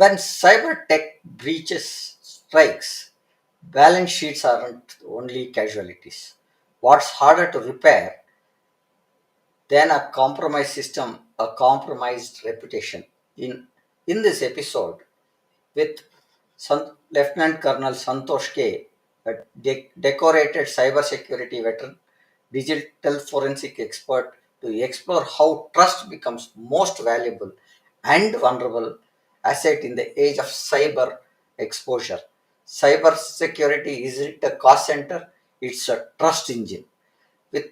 When cyber tech breaches strikes, balance sheets aren't only casualties. What's harder to repair than a compromised system, a compromised reputation? In this episode, with Lieutenant Colonel Santosh K, a decorated cybersecurity veteran, digital forensic expert, to explore how trust becomes most valuable and vulnerable asset in the age of cyber exposure. Cybersecurity isn't a cost center; it's a trust engine. With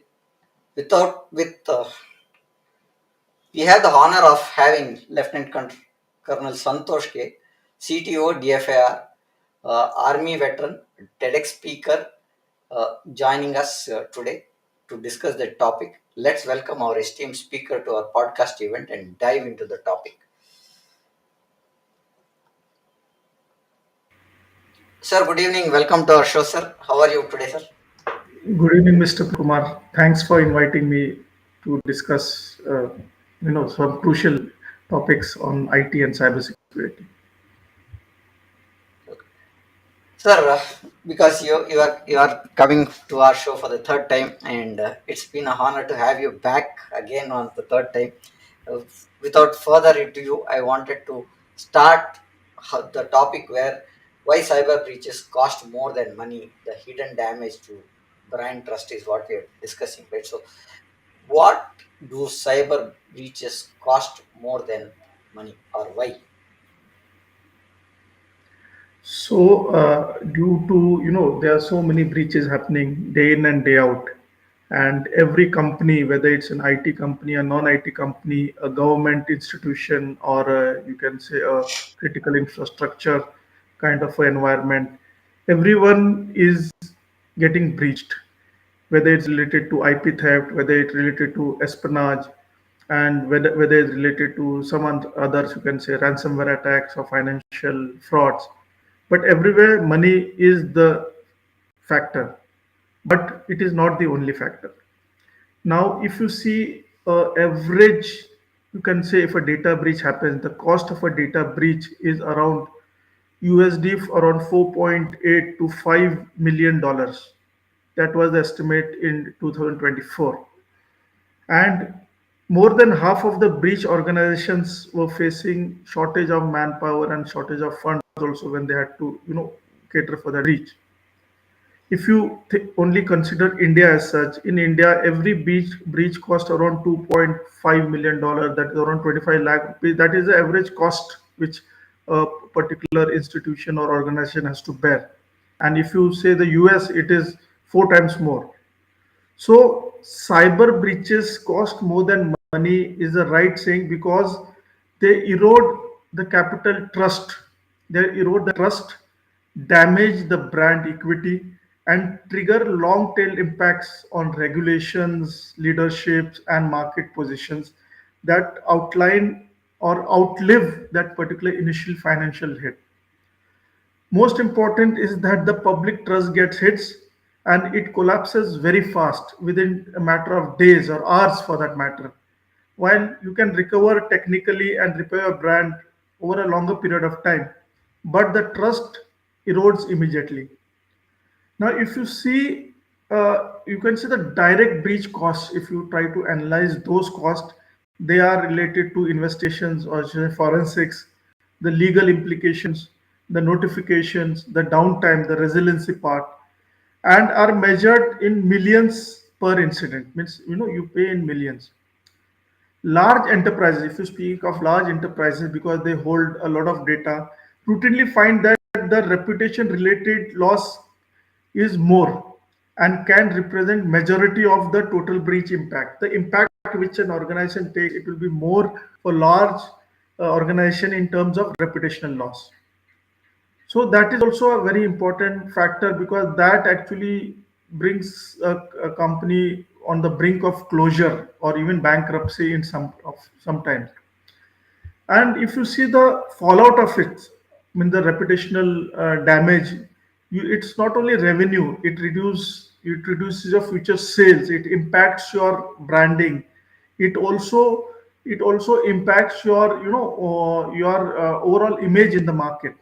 without with We have the honor of having Colonel Santosh K, CTO, DFIR, Army veteran, TEDx speaker, joining us today to discuss the topic. Let's welcome our esteemed speaker to our podcast event and dive into the topic. Sir, good evening. Welcome to our show, sir. How are you today, sir? Good evening, Mr. Kumar. Thanks for inviting me to discuss, some crucial topics on IT and cybersecurity. Sir, because you are coming to our show for the third time, and it's been a honor to have you back again on the third time. Uh, Without further ado, I wanted to start the topic where why cyber breaches cost more than money. The hidden damage to brand trust is what we are discussing, right? So, what do cyber breaches cost more than money, or why? Due to, there are so many breaches happening day in and day out, and every company, whether it's an IT company, a non-IT company, a government institution, or you can say a critical infrastructure kind of environment, everyone is getting breached, whether it's related to IP theft, whether it's related to espionage, and whether it's related to some others, you can say ransomware attacks or financial frauds. But everywhere, money is the factor, but it is not the only factor. Now, if you see average, you can say if a data breach happens, the cost of a data breach is around around 4.8 to $5 million. That was the estimate in 2024. And more than half of the breach organizations were facing shortage of manpower and shortage of funds also when they had to, cater for the breach. If you only consider India as such, in India, every breach cost around $2.5 million. That is around 25 lakh rupees. That is the average cost which a particular institution or organization has to bear. And if you say the US, it is four times more. So cyber breaches cost more than money is the right saying because they erode the capital trust. They erode the trust, damage the brand equity, and trigger long tail impacts on regulations, leaderships, and market positions that outline or outlive that particular initial financial hit. Most important is that the public trust gets hits and it collapses very fast within a matter of days or hours for that matter. While you can recover technically and repair a brand over a longer period of time, but the trust erodes immediately. Now, if you see, you can see the direct breach costs. If you try to analyze those costs, they are related to investigations or say forensics, the legal implications, the notifications, the downtime, the resiliency part, and are measured in millions per incident. Means you pay in millions. Large enterprises, if you speak of large enterprises, because they hold a lot of data, routinely find that the reputation related loss is more and can represent majority of the total breach impact. The impact which an organization takes, it will be more for large organization in terms of reputational loss. So that is also a very important factor, because that actually brings a company on the brink of closure or even bankruptcy in sometimes. And if you see the fallout of it, I mean the reputational damage, it's not only revenue, it reduces your future sales, it impacts your branding, it also it also impacts your your overall image in the market.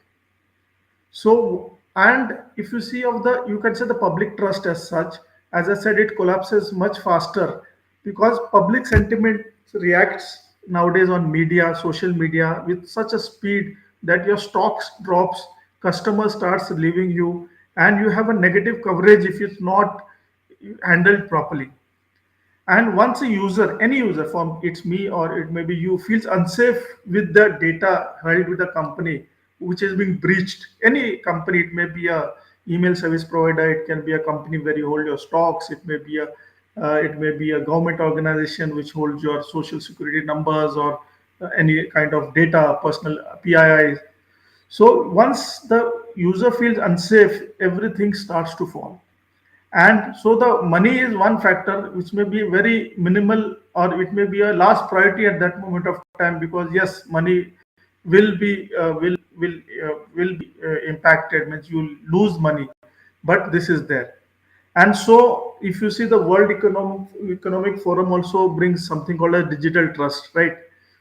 So, and if you see of the, you can say the public trust as such, as I said, it collapses much faster because public sentiment reacts nowadays on media, social media with such a speed that your stocks drops, customer starts leaving you, and you have a negative coverage if it's not handled properly. And once a user, any user, from it's me or it may be you, feels unsafe with the data held with the company which is being breached, any company, it may be a email service provider, it can be a company where you hold your stocks, it may be a government organization which holds your social security numbers or any kind of data, personal PIIs. So once the user feels unsafe, everything starts to fall. And so the money is one factor which may be very minimal or it may be a last priority at that moment of time, because yes, money will be impacted, means you'll lose money, but this is there. And so if you see the World Economic Forum also brings something called a digital trust, right?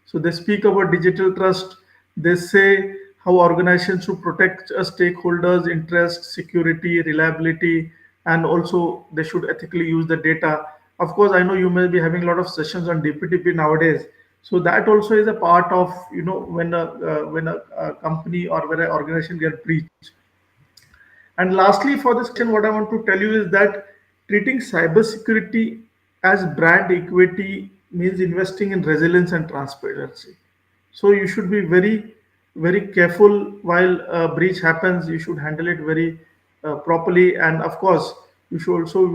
So they speak about digital trust. They say how organizations should protect stakeholders' interest, security, reliability, and also they should ethically use the data. Of course, I know you may be having a lot of sessions on DPTP nowadays. So that also is a part of, when a company or when an organization get breached. And lastly, for this question, what I want to tell you is that treating cybersecurity as brand equity means investing in resilience and transparency. So you should be very, very careful while a breach happens. You should handle it very properly, and of course, we should also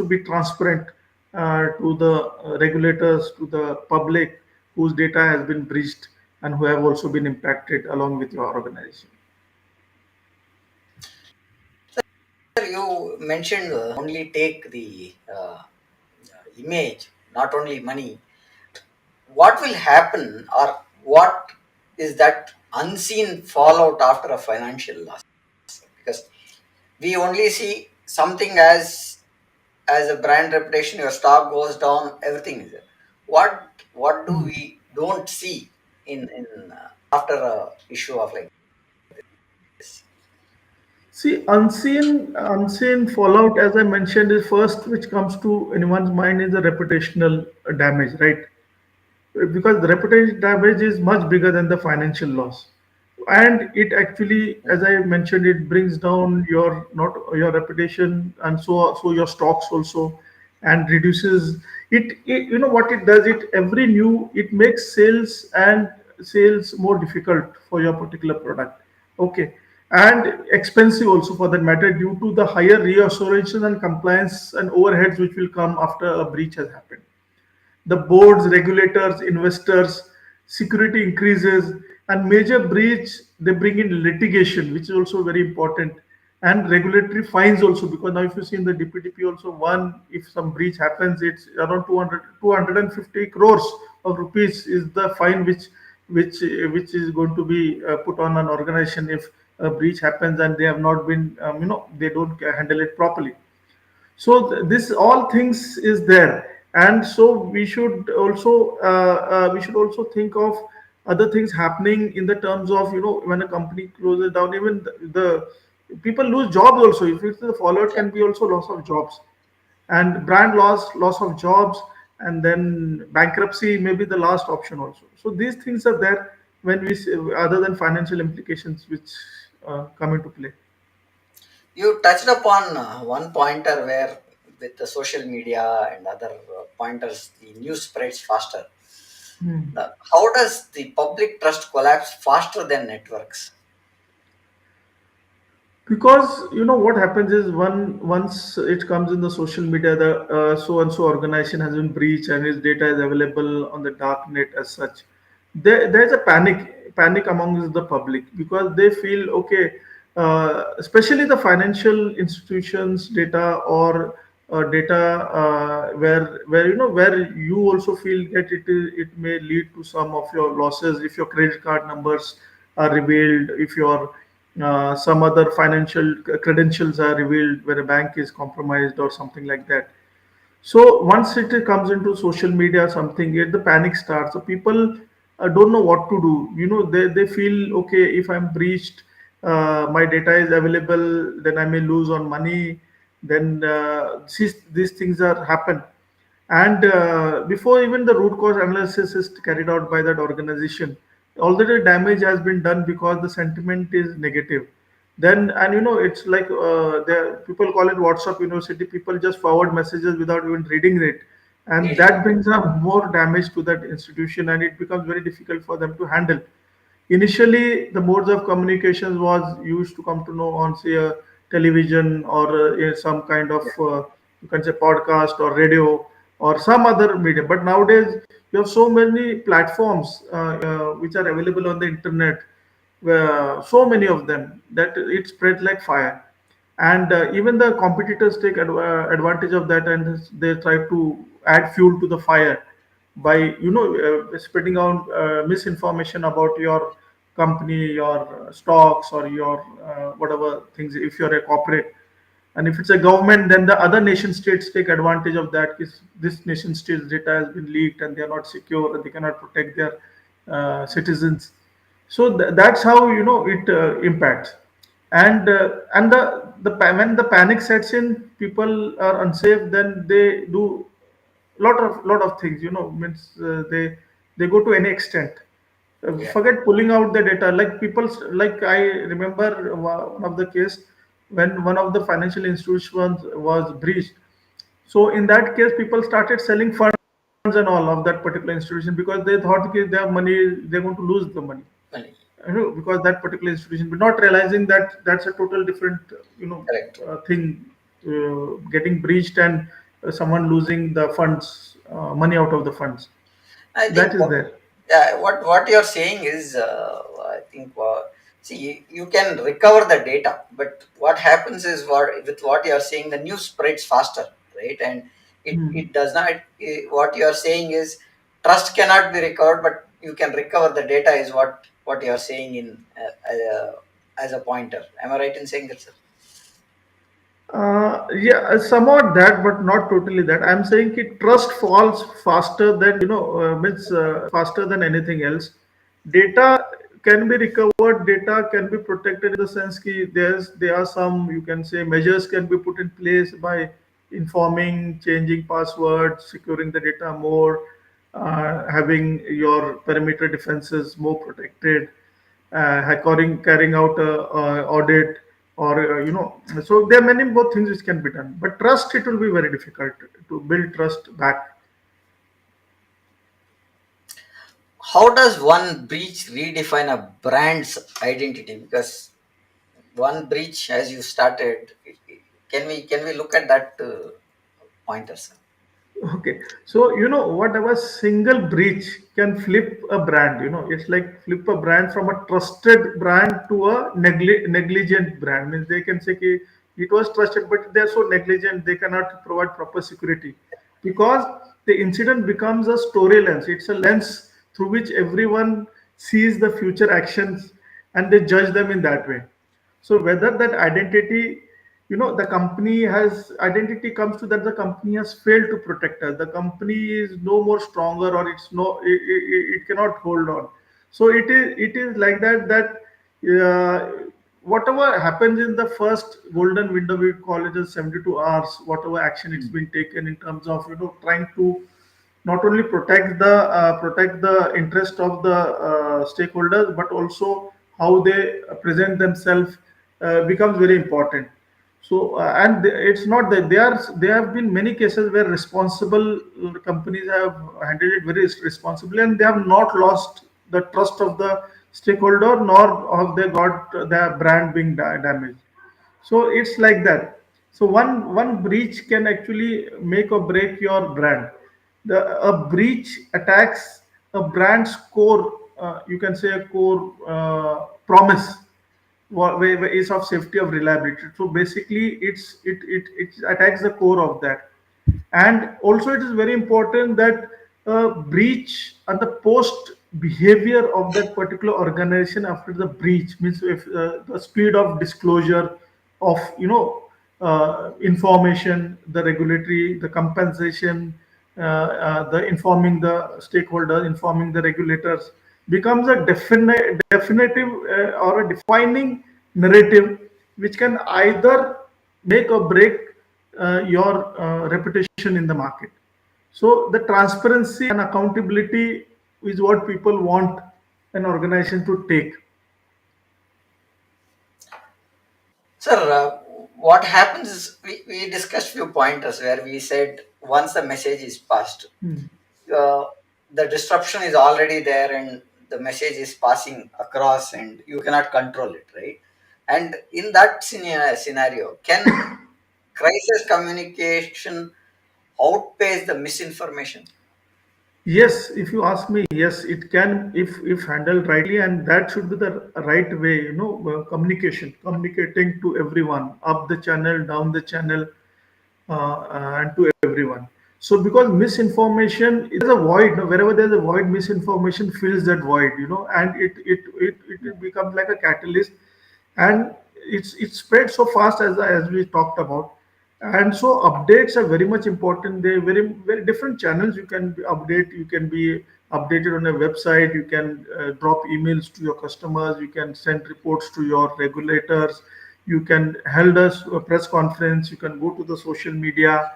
be transparent to the regulators, to the public whose data has been breached and who have also been impacted along with your organization. Sir, you mentioned only take the image, not only money. What will happen, or what is that unseen fallout after a financial loss? Because we only see something as a brand reputation, your stock goes down, everything is there. What do we don't see in after a issue of like this? See, unseen fallout, as I mentioned, is first which comes to anyone's mind is the reputational damage, right? Because the reputation damage is much bigger than the financial loss, and it actually, as I mentioned, it brings down your not your reputation, and so your stocks also, and reduces it. You know what it does, it every new it makes sales more difficult for your particular product. Okay. And expensive also for that matter, due to the higher reassurances and compliance and overheads which will come after a breach has happened. The boards, regulators, investors, security increases, and major breach, they bring in litigation, which is also very important, and regulatory fines also, because now if you see in the DPTP also, one, if some breach happens, it's around 250 crores of rupees is the fine which is going to be put on an organization if a breach happens and they have not been, they don't handle it properly. So this all things is there, and so we should also think of other things happening in the terms of, when a company closes down, even the people lose jobs also. If it's the fallout Yeah. can be also loss of jobs, and brand loss of jobs, and then bankruptcy may be the last option also. So these things are there when we see, other than financial implications which come into play. You touched upon one pointer where with the social media and other pointers, the news spreads faster. Hmm. Now, how does the public trust collapse faster than networks? Because what happens is, once it comes in the social media, the so and so organization has been breached and its data is available on the dark net as such. There's a panic amongst the public, because they feel, okay, especially the financial institutions data, or data, where where you also feel that it may lead to some of your losses if your credit card numbers are revealed, if your some other financial credentials are revealed, where a bank is compromised or something like that. So once it comes into social media, something, the panic starts. So people don't know what to do. They feel, okay, if I'm breached, my data is available, then I may lose on money. Then these things are happen. And before even the root cause analysis is carried out by that organization, already damage has been done because the sentiment is negative. Then, and it's like, people call it WhatsApp University. People just forward messages without even reading it, and Reading that it. brings up more damage to that institution, and it becomes very difficult for them to handle. Initially, the modes of communications was used to come to know on, say, a television, or some kind of, you can say, podcast or radio or some other medium. But nowadays, you have so many platforms which are available on the internet, so many of them, that it spread like fire. And even the competitors take advantage of that, and they try to add fuel to the fire by spreading out misinformation about your company, your stocks, or your whatever things, if you're a corporate. And if it's a government, then the other nation states take advantage of that. If this nation state's data has been leaked and they are not secure and they cannot protect their citizens. So that's how it impacts. And when the panic sets in, people are unsafe. Then they do lot of things. Means they go to any extent. Yeah. Forget pulling out the data. Like people, like I remember one of the case when one of the financial institutions was breached. So in that case, people started selling funds and all of that particular institution, because they thought, okay, their money, they're going to lose the money. Well, Because that particular institution, but not realizing that that's a total different, correct. thing, getting breached, and someone losing the funds, money out of the funds. I That think is there. what you're saying is, I think, see, you can recover the data, but what happens is, what you're saying, the news spreads faster, right? And Hmm. it does not. What you're saying is, trust cannot be recovered, but you can recover the data. Is what you're saying in, as a pointer. Am I right in saying that, sir? Yeah, somewhat that, but not totally that. I'm saying that trust falls faster than, means faster than anything else. Data can be recovered, data can be protected, in the sense that there are some, you can say, measures can be put in place by informing, changing passwords, securing the data more, having your perimeter defenses more protected, carrying out a audit, or so there are many more things which can be done, but trust, it will be very difficult to build trust back. How does one breach redefine a brand's identity? Because one breach, as you started, can we look at that pointers? Okay, so whatever single breach can flip a brand. It's like flip a brand from a trusted brand to a negligent brand. Means they can say, "Ki, it was trusted, but they're so negligent, they cannot provide proper security," because the incident becomes a story lens. It's a lens through which everyone sees the future actions, and they judge them in that way. So whether that identity, the company has identity comes to that the company has failed to protect us. The company is no more stronger, or it's no, it cannot hold on. So it is like that whatever happens in the first golden window, we call it as 72 hours. Whatever action it's been taken in terms of trying to not only protect the interest of the stakeholders, but also how they present themselves becomes very important. So, it's not that there have been many cases where responsible companies have handled it very responsibly, and they have not lost the trust of the stakeholder, nor have they got their brand being damaged. So it's like that. So one breach can actually make or break your brand. A breach attacks a brand's core, you can say a core promise, is of safety of reliability. So basically, it attacks the core of that. And also, it is very important that breach and the post behavior of that particular organization after the breach means if the speed of disclosure of information, the regulatory, the compensation, the informing the stakeholders, informing the regulators becomes a definitive or a defining narrative which can either make or break your reputation in the market. So the transparency and accountability is what people want an organization to take. Sir, what happens is we discussed few pointers where we said once the message is passed, Hmm. uh, the disruption is already there and the message is passing across and you cannot control it, right? And in that scenario, can crisis communication outpace the misinformation? Yes, if you ask me, yes, it can if handled rightly, and that should be the right way. Communicating to everyone, up the channel, down the channel, and to everyone. So because misinformation is a void, no, wherever there's a void, misinformation fills that void, and it becomes like a catalyst, and it spread so fast as we talked about. And so updates are very much important. They're very different channels. You can update, you can be updated on a website, you can drop emails to your customers, you can send reports to your regulators, you can held a press conference, you can go to the social media,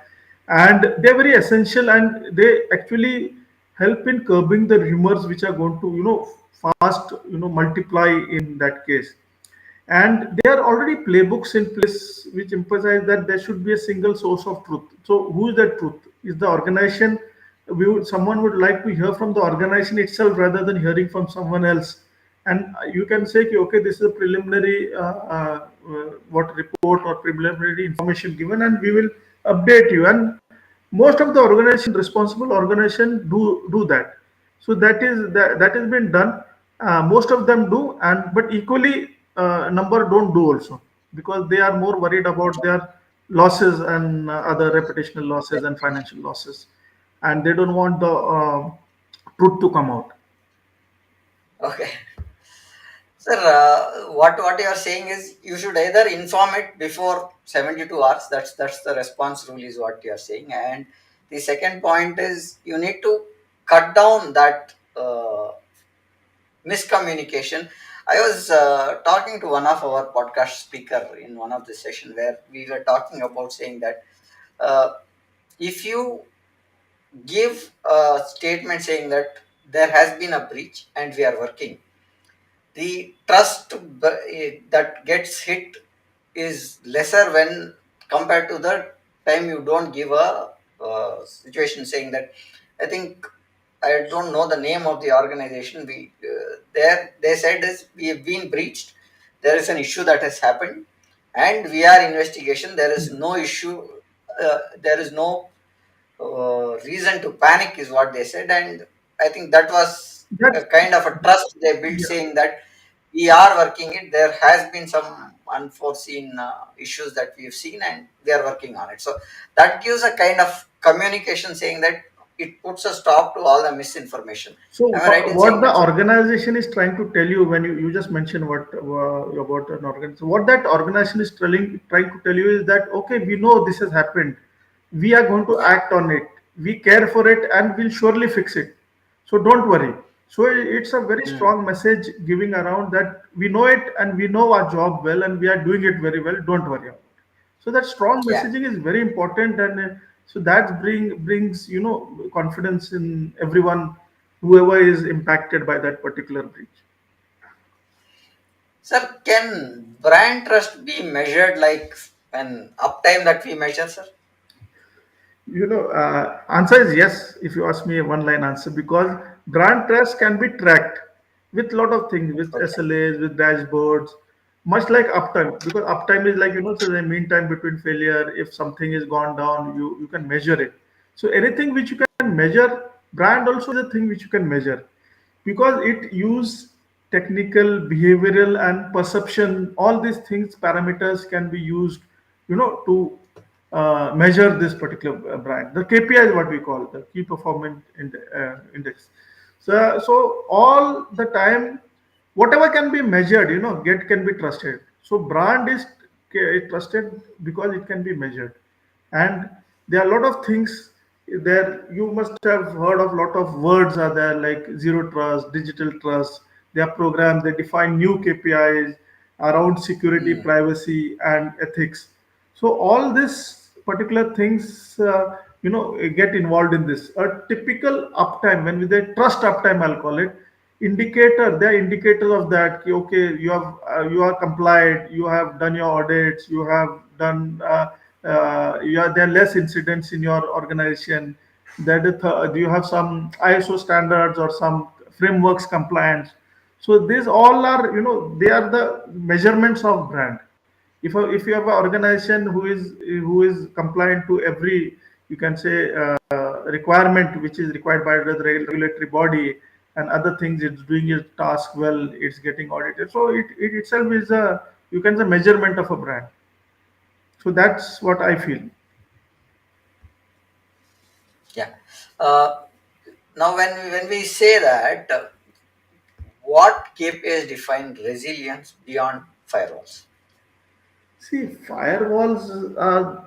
and they're very essential, and they actually help in curbing the rumors which are going to fast multiply in that case. And there are already playbooks in place which emphasize that there should be a single source of truth. So who is that truth? Is the organization, someone would like to hear from the organization itself rather than hearing from someone else. And you can say, okay, this is a preliminary what report or preliminary information given, and we will update you. And most of the organization, responsible organization, do that. So that has been done. Most of them do, and but equally number don't do also, because they are more worried about their losses and other reputational losses and financial losses, and they don't want the truth to come out. Okay. Sir, what you are saying is you should either inform it before 72 hours. That's the response rule is what you are saying. And the second point is you need to cut down that miscommunication. I was talking to one of our podcast speaker in one of the session where we were talking about saying that uh, if you give a statement saying that there has been a breach and we are working, the trust that gets hit is lesser when compared to the time you don't give a situation saying that I think I don't know the name of the organization. We there they said is we have been breached. There is an issue that has happened, and we are investigation. There is no issue. There is no reason to panic, is what they said, and I think that was a That's kind of a trust they built, Yeah. saying that we are working it. There has been some unforeseen issues that we've seen, and we are working on it. So that gives a kind of communication, saying that it puts a stop to all the misinformation. So Am I right in what saying the that, sir? organization is trying to tell you when you just mentioned what about an organization, what that organization is trying to tell you is that okay, we know this has happened, we are going to Yeah. act on it, we care for it, and we'll surely fix it. So don't worry. So it's a very Mm. strong message giving around that we know it and we know our job well and we are doing it very well. Don't worry about it. So that strong Yeah. messaging is very important, and so that brings confidence in everyone, whoever is impacted by that particular breach. Sir, can brand trust be measured like? when uptime that we measure, sir? Answer is yes. If you ask me a one-line answer, because brand trust can be tracked with lot of things, with Okay. SLAs, with dashboards, much like uptime. Because uptime is like so the mean time between failure. If something is gone down, you can measure it. So anything which you can measure, brand also is a thing which you can measure, because it use technical, behavioral, and perception. All these things, parameters can be used, to measure this particular brand. The KPI is what we call the key performance index. So all the time, whatever can be measured, get can be trusted. So brand is trusted because it can be measured. And there are a lot of things there. You must have heard of lot of words are there, like zero trust, digital trust. They are programs, they define new KPIs around security, Mm. privacy, and ethics. So all these particular things, get involved in this. A typical uptime, when we say trust uptime, I'll call it indicator. They are indicators of that. Okay, you are complied, you have done your audits, you have done. There are less incidents in your organization. Do you have some ISO standards or some frameworks compliance? So these all are, they are the measurements of brand. If you have an organization who is compliant to every, you can say, requirement which is required by the regulatory body, and other things, it's doing its task well, it's getting audited, so it itself is a, you can say, measurement of a brand. So that's what I feel. Yeah. Uh, Now, when we say that, what KPIs define resilience beyond firewalls? See, firewalls are,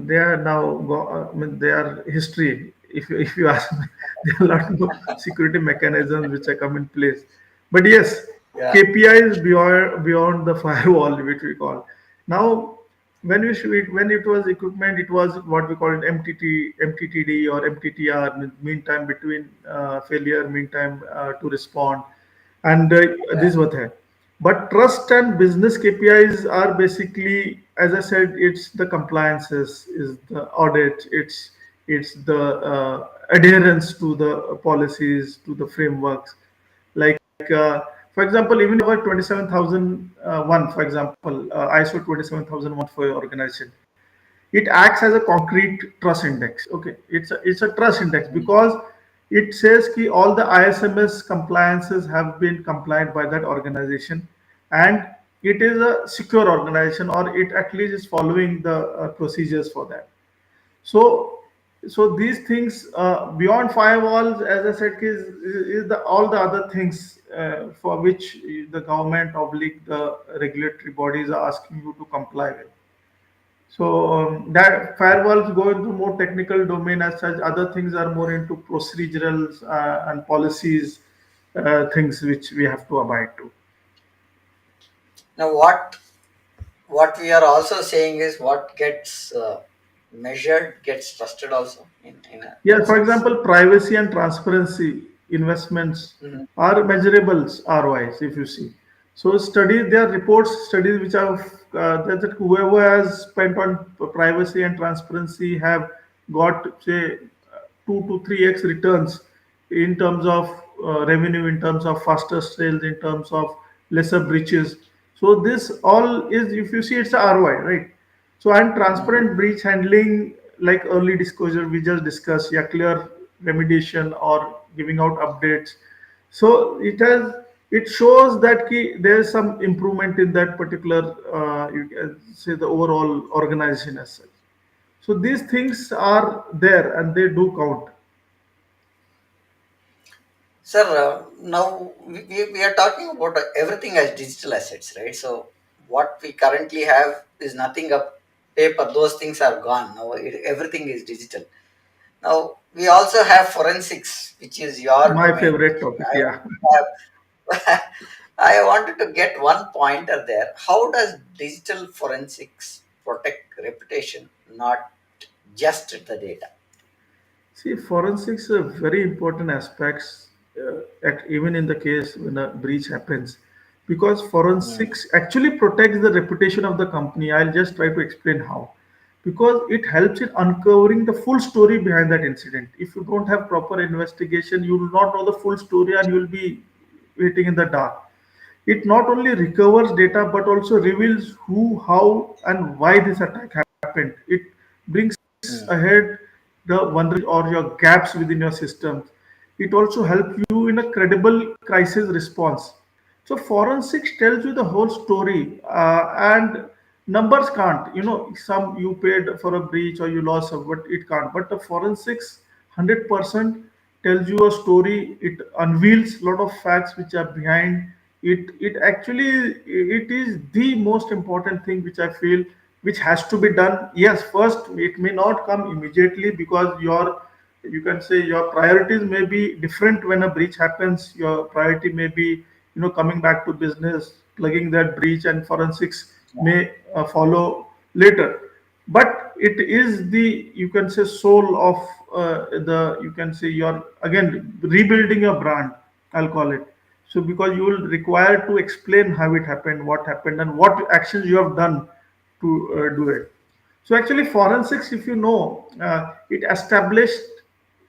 they are now, I mean, they are history. If you ask me, there are a lot of security mechanisms which are come in place. But yes, Yeah. KPIs beyond the firewall, which we call. Now, when it was equipment, it was what we call it MTTD or MTTR, mean time between failure, mean time to respond, and Yeah. this was there. But trust and business KPIs are basically, as I said, it's the compliances, is the audit, it's the adherence to the policies, to the frameworks. Like, for example, even over 27,001, for example, ISO 27,001 for your organization, it acts as a concrete trust index. Okay, it's a trust index Mm. because it says ki all the ISMS compliances have been compliant by that organization, and it is a secure organization, or it at least is following the procedures for that. So so these things, beyond firewalls, as I said, is the all the other things for which the government oblique the regulatory bodies are asking you to comply with. So that firewalls go into more technical domain as such. Other things are more into procedurals and policies, things which we have to abide to. Now, what we are also saying is what gets measured gets trusted also in Yeah, a for sense. example, privacy and transparency investments Mhm. are measurables ROIs, if you see. So studies, there are reports, studies which have that whoever has spent on privacy and transparency have got, say, 2 to 3x returns in terms of revenue, in terms of faster sales, in terms of lesser breaches. So this all is, if you see, it's a ROI, right? So, and Mhm. transparent breach handling, like early disclosure we just discussed, yeah, clear remediation or giving out updates. So it shows that there is some improvement in that particular, you can say, the overall organization as such. So these things are there and they do count. Sir, now we are talking about everything as digital assets, right? So what we currently have is nothing of paper. Those things are gone. Now everything is digital. Now we also have forensics, which is your My domain. favorite topic, I yeah. have, I wanted to get one pointer there. How does digital forensics protect reputation, not just the data? See, forensics are very important aspects, even in the case when a breach happens. because Mm, forensics actually protects the reputation of the company. I'll just try to explain how. Because it helps in uncovering the full story behind that incident. If you don't have proper investigation, you will not know the full story and you will be waiting in the dark. It not only recovers data but also reveals who, how, and why this attack happened. It brings mm, ahead the vulnerabilities or your gaps within your systems. It also helps you in a credible crisis response. So forensics tells you the whole story, and numbers can't. Some you paid for a breach or you lost some, but it can't. But the forensics 100% tells you a story. It unveils a lot of facts which are behind it. It actually it is the most important thing which I feel which has to be done. Yes, first it may not come immediately because you can say your priorities may be different when a breach happens. Your priority may be coming back to business, plugging that breach, and forensics yeah. may follow later. But it is the, you can say, soul of the, you can say, your again rebuilding your brand, I'll call it. So because you will require to explain how it happened, what happened, and what actions you have done to do it. So actually, forensics, if you know, it established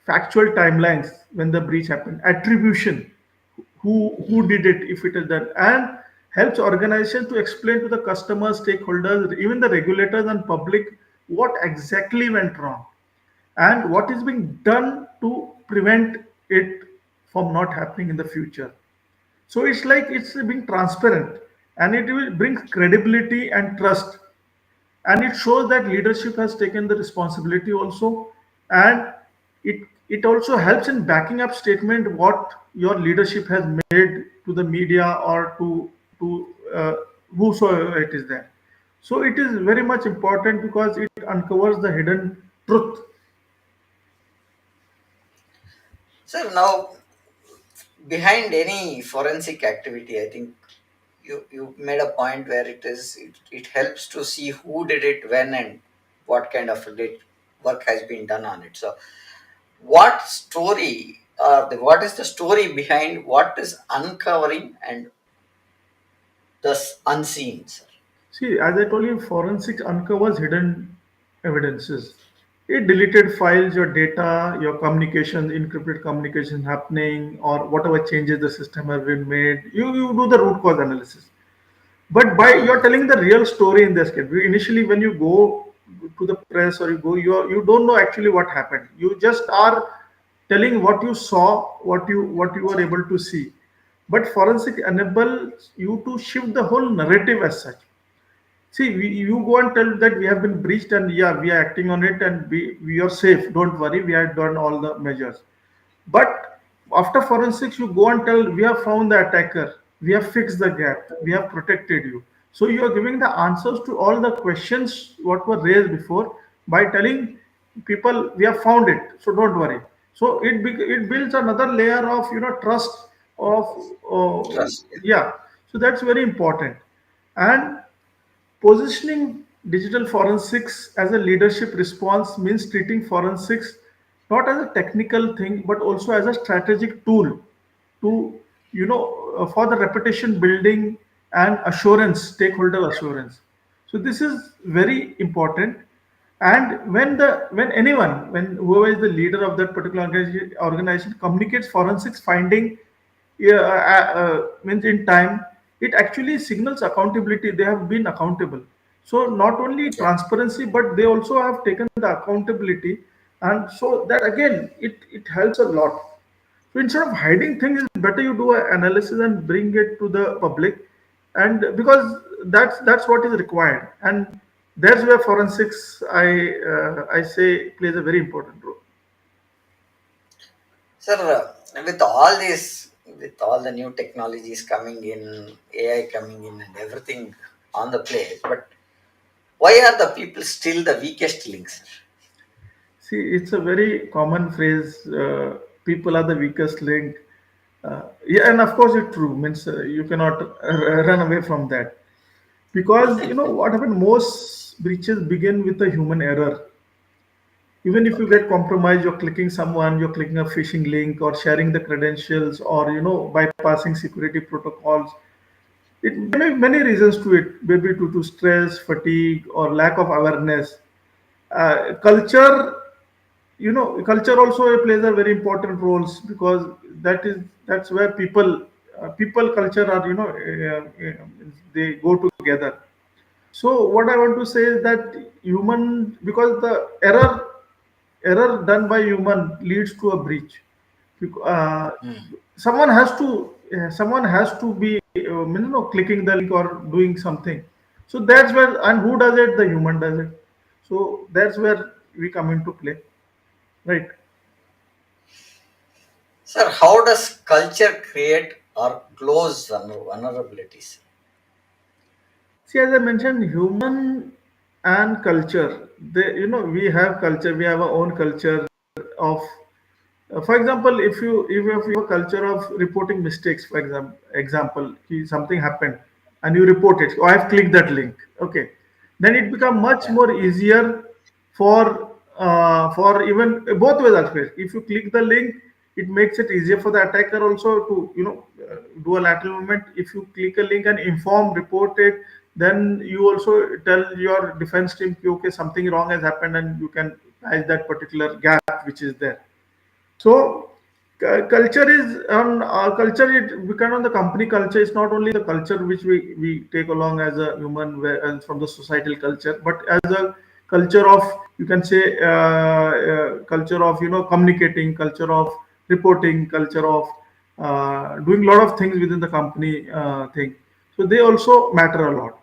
factual timelines when the breach happened, attribution, who Mm, did it, if it is done, and helps organization to explain to the customers, stakeholders, even the regulators and public what exactly went wrong and what is being done to prevent it from not happening in the future. So it's like it's being transparent, and it will bring credibility and trust, and it shows that leadership has taken the responsibility also, and it also helps in backing up statement what your leadership has made to the media or to whosoever it is there. So it is very much important because it uncovers the hidden truth. sir, now behind any forensic activity, I think you made a point where it helps to see who did it when and what kind of work has been done on it. So what story what is the story behind what is uncovering and thus unseen, sir? See, as I told you, forensics uncovers hidden evidences. It deleted files, your data, your communications, encrypted communication happening, or whatever changes the system have been made. You do the root cause analysis. But by you're Hmm. telling the real story in this case. Initially, when you go to the press or you don't know actually what happened. You just are telling what you saw, what you were able to see. But forensic enables you to shift the whole narrative as such. See, you go and tell that we have been breached and yeah, we are acting on it and we are safe. Don't worry, we have done all the measures. But after forensics, you go and tell we have found the attacker, we have fixed the gap, we have protected you. So you are giving the answers to all the questions what were raised before by telling people we have found it. So don't worry. So it builds another layer of trust of Trust, yeah. yeah. So that's very important. And positioning digital forensics as a leadership response means treating forensics not as a technical thing but also as a strategic tool to, for the reputation building and assurance, stakeholder assurance. So this is very important. And when whoever is the leader of that particular organization communicates forensics finding, yeah, means in time, it actually signals accountability. They have been accountable. So not only Yeah. transparency, but they also have taken the accountability, and so that again, it helps a lot. So instead of hiding things, it's better you do an analysis and bring it to the public, and because that's what is required, and that's where forensics, I say, plays a very important role. Sir, with all this, with all the new technologies coming in, AI coming in and everything on the place, but why are the people still the weakest links, sir? See, it's a very common phrase. People are the weakest link. Yeah, and of course, it's true. Means you cannot run away from that because what happened. Most breaches begin with a human error. Even if you Okay. get compromised, you're clicking someone, you're clicking a phishing link, or sharing the credentials, or bypassing security protocols. It may be many reasons to it, maybe due to stress, fatigue, or lack of awareness. Culture, culture also plays a very important roles, because that's where people culture are, they go together. So what I want to say is that human, because the error done by human leads to a breach. Uh, Hmm. someone has to be clicking the link or doing something. So that's where, and who does it? The human does it. So that's where we come into play, right? Sir, how does culture create or close vulnerabilities? See, as I mentioned, human and culture. We have culture. We have our own culture of. For example, if you have a culture of reporting mistakes, for example, something happened and you report it. Oh, I have clicked that link. Okay, then it become much Yeah. more easier for even both ways aspects. If you click the link, it makes it easier for the attacker also to do a lateral movement. If you click a link and inform, report it, then you also tell your defense team, okay, something wrong has happened, and you can patch that particular gap which is there. So culture is on culture. It depend on the company culture. It's not only the culture which we take along as a human, and from the societal culture, but as a culture of, you can say, culture of communicating, culture of reporting, culture of doing a lot of things within the company thing. So they also matter a lot.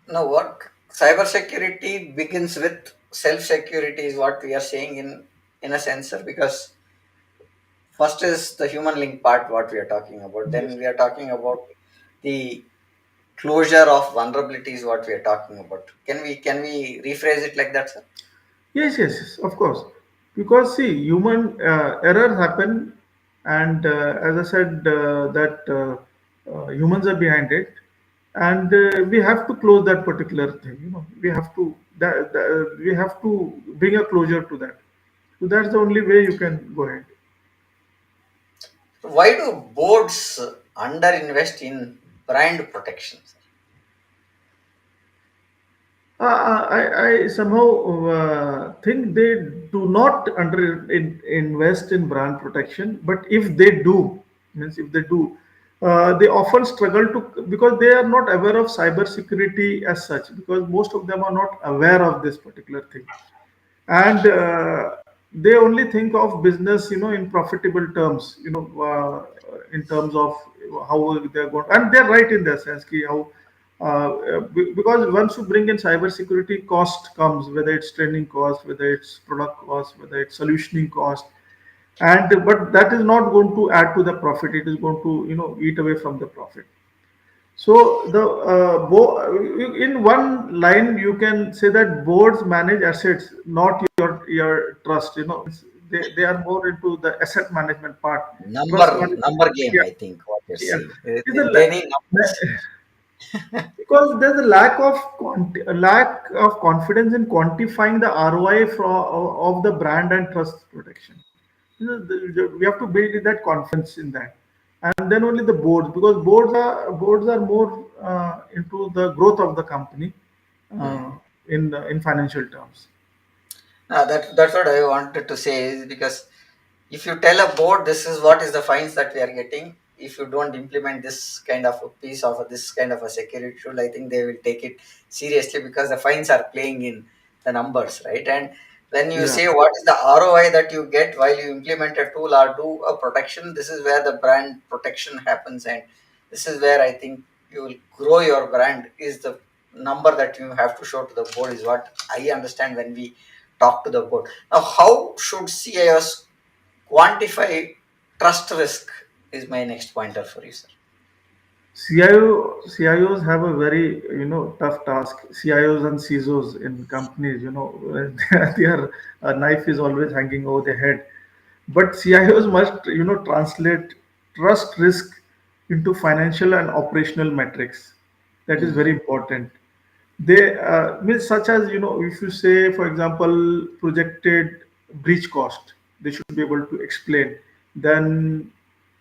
Now, what cybersecurity begins with self security is what we are saying in a sense, sir, because first is the human link part, what we are talking about. Then Yes. we are talking about the closure of vulnerabilities, what we are talking about. Can we rephrase it like that, sir? Yes, yes, yes, of course. Because see, human errors happen, and as I said, that humans are behind it, and we have to close that particular thing. We have to bring a closure to that. So that's the only way you can go ahead. Why do boards underinvest in brand protection, sir? I somehow think they do not invest in brand protection, but if they do, means if they do, they often struggle to, because they are not aware of cybersecurity as such, because most of them are not aware of this particular thing, and they only think of business, in profitable terms, in terms of how they're going, and they're right in their sense ki how, because once you bring in cybersecurity, cost comes, whether it's training cost, whether it's product cost, whether it's solutioning cost, and but that is not going to add to the profit. It is going to eat away from the profit. So in one line, you can say that boards manage assets, not your trust. They are more into the asset management part. Number Trust management, number game, yeah, I think what you're yeah. saying. Is a They need numbers. because there's a a lack of confidence in quantifying the ROI of the brand and trust protection. We have to build that confidence in that, and then only the boards, because boards are more into the growth of the company uh, Hmm. in financial terms. That's what I wanted to say is because if you tell a board this is what is the fines that we are getting, if you don't implement this kind of a piece of this kind of a security tool, I think they will take it seriously because the fines are playing in the numbers, right? And when you Yeah. say what is the ROI that you get while you implement a tool or do a protection, this is where the brand protection happens, and this is where I think you will grow your brand. Is the number that you have to show to the board is what I understand when we talk to the board. Now, how should CIOs quantify trust risk? Is my next pointer for you, sir. CIOs have a very tough task. CIOs and CISOs in companies, their knife is always hanging over their head. But CIOs must translate trust risk into financial and operational metrics. That is very Hmm. important. They means, such as, if you say, for example, projected breach cost, they should be able to explain. Then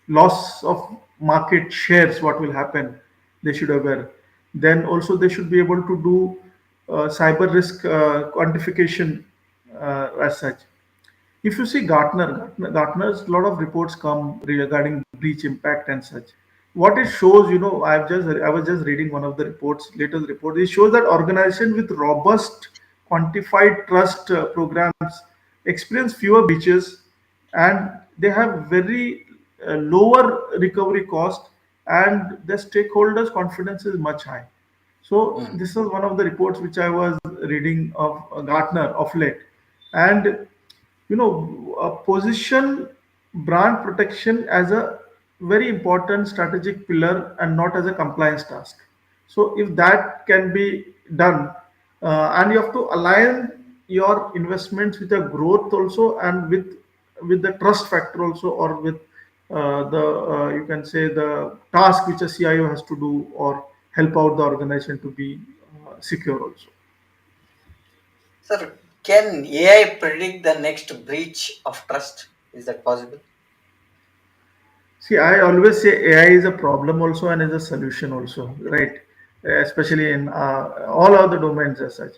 loss of market shares, what will happen, they should aware. Then also they should be able to do cyber risk quantification as such. If you see Gartner's a lot of reports come regarding breach impact and such. What it shows, I was just reading one of the reports, latest report. It shows that organizations with robust, quantified trust programs experience fewer breaches, and they have very lower recovery cost, and the stakeholders' confidence is much high. So Mm. this is one of the reports which I was reading of Gartner of late, and position brand protection as a very important strategic pillar and not as a compliance task. So if that can be done, and you have to align your investments with the growth also, and with the trust factor also, or with the you can say the task which a CIO has to do, or help out the organization to be secure also. Sir, can AI predict the next breach of trust? Is that possible? See, I always say AI is a problem also and is a solution also, right? Especially in all other domains as such.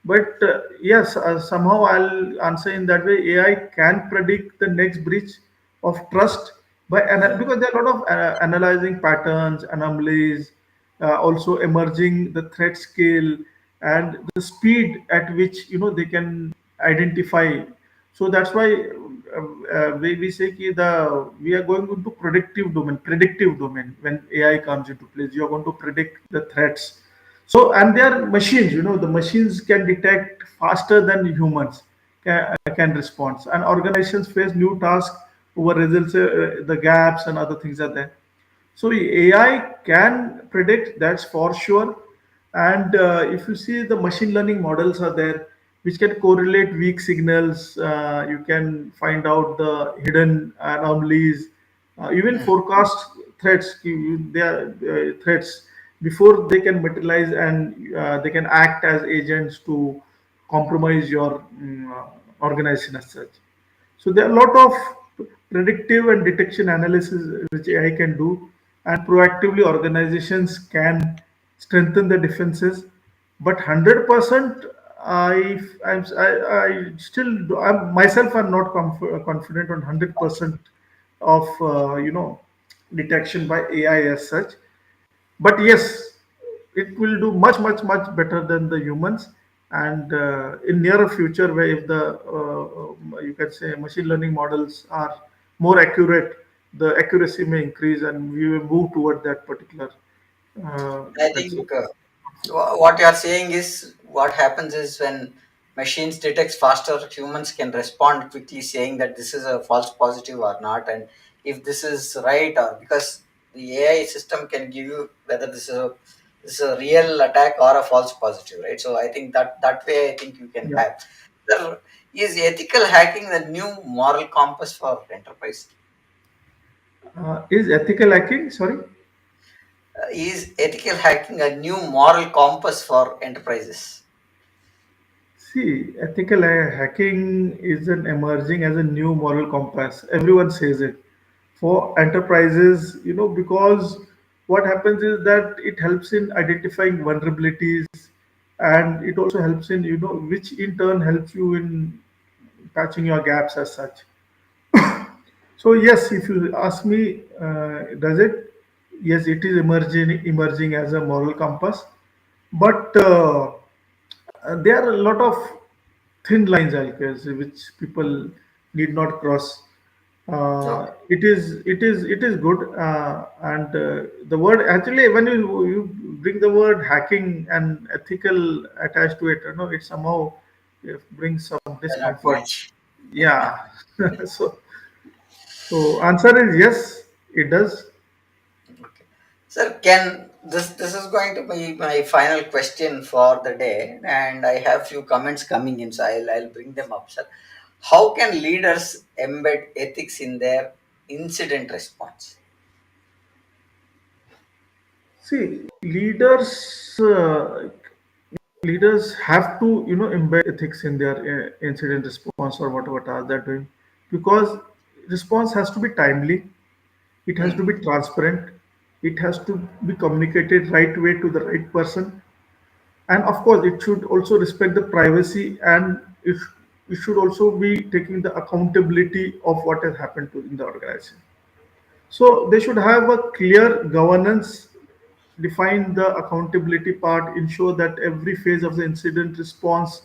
But yes, somehow I'll answer in that way. AI can predict the next breach of trust Mm. because there are a lot of analyzing patterns, anomalies, also emerging the threat scale and the speed at which they can identify. So that's why we say ki we are going into predictive domain. When AI comes into place, you are going to predict the threats. So, and they are machines, the machines can detect faster than humans can respond, and organizations face new tasks over results, the gaps and other things are there. So AI can predict, that's for sure. And if you see, the machine learning models are there, which can correlate weak signals. You can find out the hidden anomalies, even Mm. forecast threats. They are threats before they can materialize, and they can act as agents to compromise your organization as such. So there are a lot of predictive and detection analysis which AI can do, and proactively organizations can strengthen the defenses. But 100%, I still myself am not confident on 100% of detection by AI as such. But yes, it will do much better than the humans. And in nearer future, where if the you can say machine learning models are more accurate, the accuracy may increase, and we will move toward that particular you I can say. think what you are saying is what happens is when machines detect faster, humans can respond quickly, saying that this is a false positive or not, and if this is right or because the AI system can give you whether this is a real attack or a false positive, right? So I think that way I think you can Yeah. have. Sir, is ethical hacking the new moral compass for enterprise? Is ethical hacking? Sorry. Is ethical hacking a new moral compass for enterprises? See, ethical hacking is an emerging as a new moral compass. Everyone says it. For enterprises, because what happens is that it helps in identifying vulnerabilities, and it also helps in, which in turn helps you in patching your gaps as such. So yes, if you ask me, does it? Yes, it is emerging as a moral compass, but there are a lot of thin lines, I guess, which people need not cross. Okay. It is good, and the word actually, when you bring the word hacking and ethical attached to it, it somehow brings some Not discomfort. much. Yeah. So answer is yes, it does. Okay. Sir, can this is going to be my final question for the day, and I have few comments coming in, so I'll bring them up, sir. How can leaders embed ethics in their incident response? See, leaders have to embed ethics in their incident response or whatever task they're doing, because response has to be timely, It has to Hmm. be transparent. It has to be communicated right way to the right person, and of course it should also respect the privacy, and it should also be taking the accountability of what has happened to in the organization. So they should have a clear governance, define the accountability part, ensure that every phase of the incident response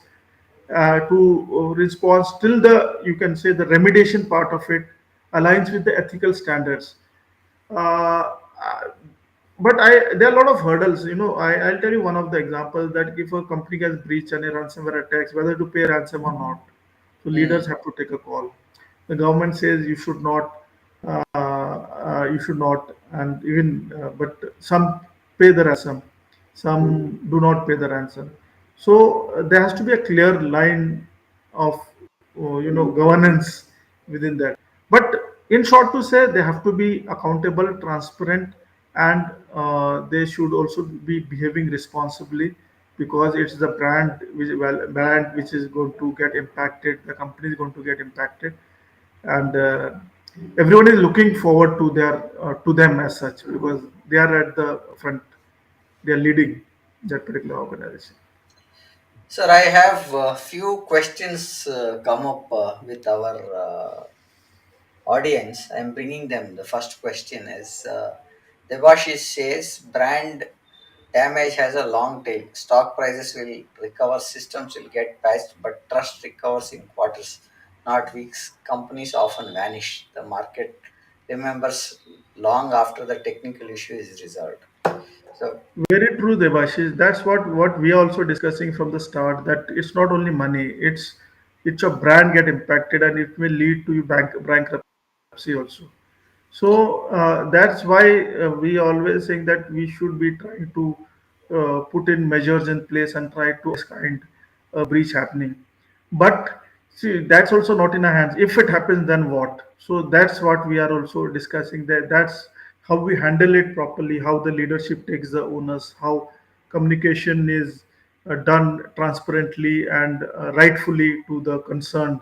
to response till the, you can say, the remediation part of it aligns with the ethical standards. Uh, but there are a lot of hurdles. I'll tell you one of the examples, that if a company gets breached and a ransomware attacks, whether to pay ransom or not. So leaders Hmm. have to take a call. The government says you should not, and even but some pay the ransom, some do not pay the ransom. So there has to be a clear line of governance within that. But in short, to say, they have to be accountable, transparent, and they should also be behaving responsibly, because it's the brand which is going to get impacted. The company is going to get impacted, and everyone is looking forward to them as such, because they are at the front. They are leading that particular organization. Sir, I have a few questions come up with our audience. I'm bringing them. The first question is Debashish says brand damage has a long tail. Stock prices will recover, systems will get patched, but trust recovers in quarters, not weeks. Companies often vanish. The market remembers long after the technical issue is resolved. So, Very true, Devashish. That's what we are also discussing from the start. That it's not only money; it's your brand get impacted, and it may lead to bankruptcy also. So that's why we always think that we should be trying to put in measures in place and try to kind breach happening. But see, that's also not in our hands. If it happens, then what? So that's what we are also discussing. That's how we handle it properly, how the leadership takes the onus, how communication is done transparently and rightfully to the concerned,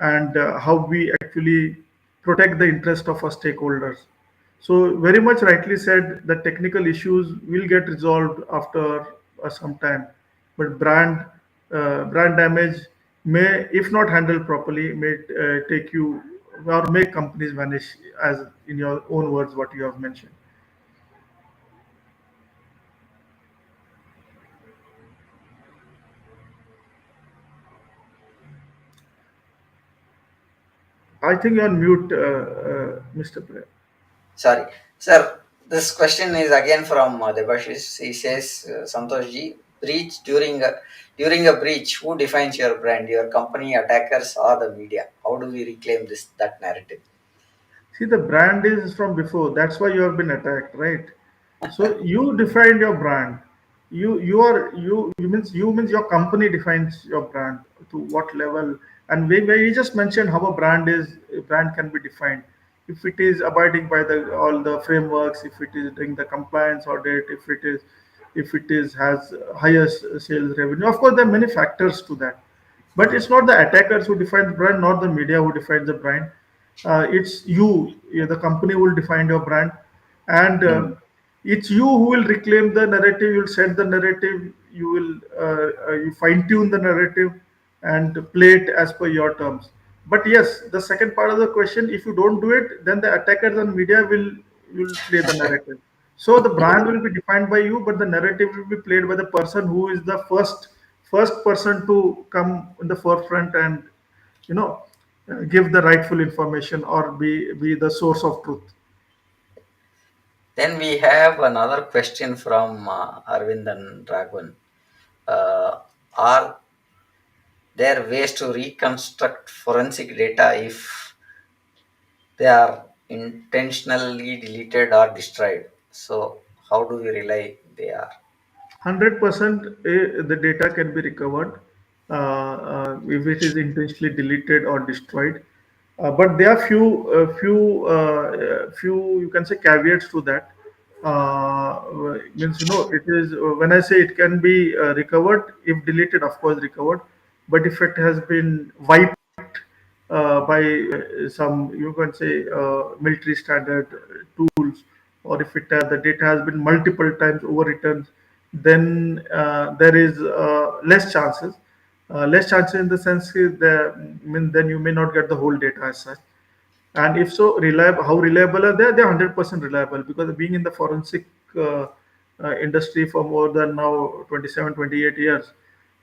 and how we actually protect the interest of our stakeholders. So, very much rightly said, the technical issues will get resolved after some time, but brand damage may, if not handled properly, may take you or make companies vanish, as in your own words, what you have mentioned. I think you're on mute, Mr. Player. sorry, sir. This question is again from Debashis. He says, Santosh ji, during a breach, who defines your brand? Your company, attackers, or the media? How do we reclaim that narrative? See, the brand is from before. That's why you have been attacked, right? So you defined your brand. You means your company defines your brand to what level. And we just mentioned how a brand can be defined. If it is abiding by the all the frameworks, if it is doing the compliance audit, if it is has highest sales revenue. Of course, there are many factors to that, but it's not the attackers who define the brand, not the media who defines the brand. It's you, the company will define your brand, and Hmm. it's you who will reclaim the narrative. You'll set the narrative. You fine tune the narrative and play it as per your terms. But yes, the second part of the question: if you don't do it, then the attackers and media will play the narrative. So the brand will be defined by you, but the narrative will be played by the person who is the first person to come in the forefront and you know give the rightful information or be the source of truth. Then we have another question from Arvind and Raghavan. Are there ways to reconstruct forensic data if they are intentionally deleted or destroyed? So, how do we rely they are? 100% the data can be recovered if it is intentionally deleted or destroyed. But there are few you can say caveats to that. Means it is when I say it can be recovered, if deleted, of course recovered, but if it has been wiped by some, you can say, military standard tools, or if the data has been multiple times overwritten, then there is less chances. Less chances in the sense that then you may not get the whole data as such. And if so, reliable, how reliable are they? They're 100% reliable, because being in the forensic uh, industry for more than now 27, 28 years,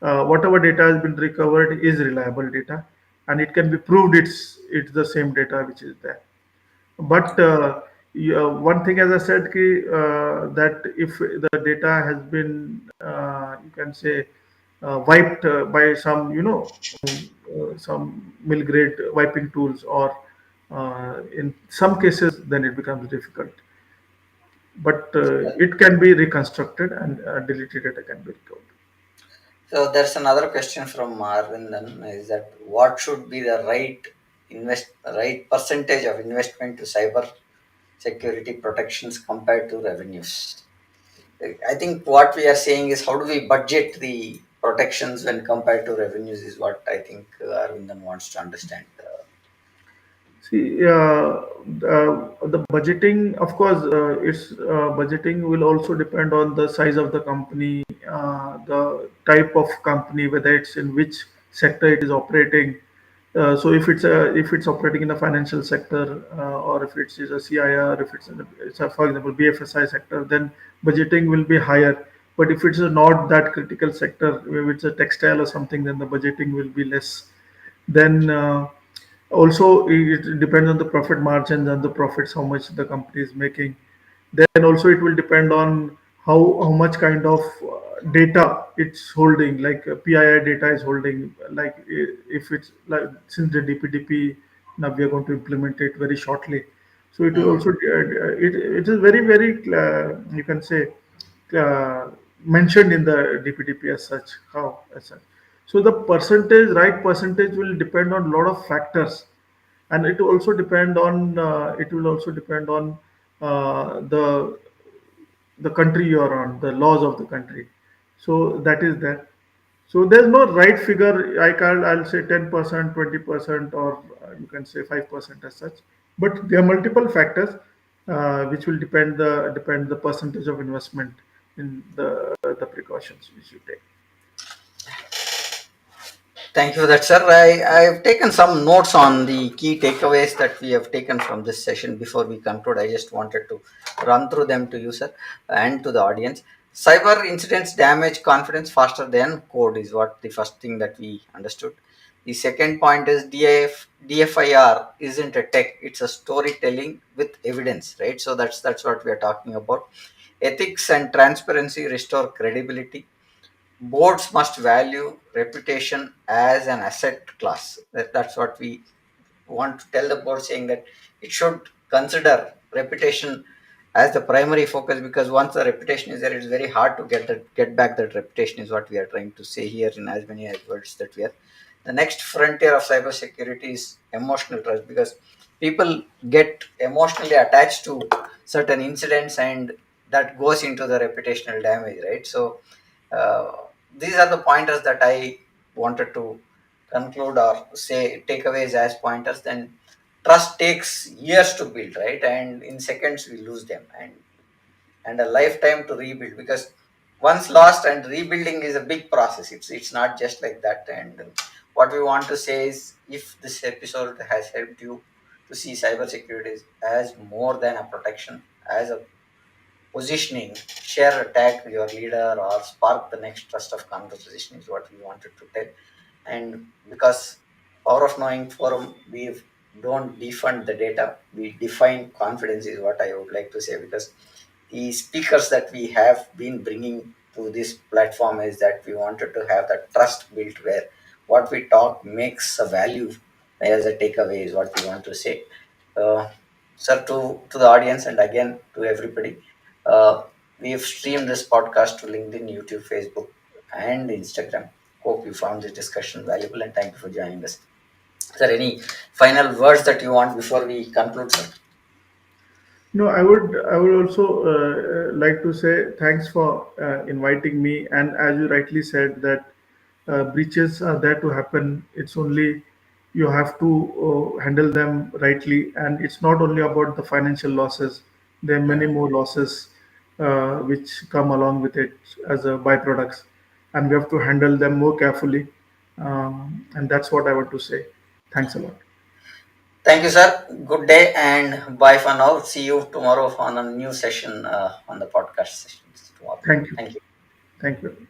whatever data has been recovered is reliable data, and it can be proved it's the same data which is there. But yeah, one thing, as I said, that if the data has been, you can say, wiped by some, some mill grade wiping tools, or in some cases, then it becomes difficult. But it can be reconstructed, and deleted data can be recovered. So there's another question from Arvindan, is that what should be the right percentage of investment to cyber security protections compared to revenues? I think what we are saying is how do we budget the protections when compared to revenues is what I think Arvindan wants to understand. See, the budgeting, of course, its budgeting will also depend on the size of the company, the type of company, whether it's in which sector it is operating. So if it's operating in the financial sector, or if it's is a CIR, if it's a, for example, BFSI sector, then budgeting will be higher. But if it's not that critical sector, if it's a textile or something, then the budgeting will be less. Then also it depends on the profit margins and the profits, how much the company is making. Then also it will depend on how much kind of data it's holding, like PII data is holding. Like if it's like, since the DPDP, now we are going to implement it very shortly, so it will Hmm. also it is very very you can say uh, mentioned in the DPDP as such, how as such. So the percentage, right percentage, will depend on a lot of factors, and it will also depend on the country you are on, the laws of the country. So that is there. So there's no right figure. I'll say 10%, 20%, or you can say 5% as such. But there are multiple factors which will depend the percentage of investment in the precautions which you take. Thank you for that, sir. I've taken some notes on the key takeaways that we have taken from this session. Before we conclude, I just wanted to run through them to you, sir, and to the audience. Cyber incidents damage confidence faster than code, is what the first thing that we understood. The second point is DFIR isn't a tech; it's a storytelling with evidence, right? So that's what we are talking about. Ethics and transparency restore credibility. Boards must value reputation as an asset class. That's what we want to tell the board, saying that it should consider reputation as the primary focus, because once the reputation is there, it's very hard to get back that reputation, is what we are trying to say here in as many as words that we are. The next frontier of cybersecurity is emotional trust, because people get emotionally attached to certain incidents, and that goes into the reputational damage, right? So uh, these are the pointers that I wanted to conclude or say takeaways as pointers. Then trust takes years to build, right? And in seconds we lose them, and a lifetime to rebuild, because once lost, and rebuilding is a big process. It's not just like that. And what we want to say is, if this episode has helped you to see cybersecurity as more than a protection, as a positioning, share a tag with your leader or spark the next trust of conversation, is what we wanted to tell. And because power of knowing forum, we don't defund the data, we define confidence, is what I would like to say. Because the speakers that we have been bringing to this platform is that we wanted to have that trust built, where what we talk makes a value as a takeaway, is what we want to say. uh, Sir, to the audience, and again to everybody, we've streamed this podcast to LinkedIn, YouTube, Facebook, and Instagram. Hope you found this discussion valuable, and thank you for joining us. Sir, any final words that you want before we conclude, sir? No, I would also like to say thanks for inviting me. And as you rightly said, that breaches are there to happen. It's only you have to handle them rightly. And it's not only about the financial losses, there are many Mm. more losses which come along with it as a byproducts, and we have to handle them more carefully. And that's what I want to say. Thanks a lot. Thank you, sir. Good day and bye for now. See you tomorrow on a new session on the podcast sessions tomorrow. Thank you. Thank you. Thank you.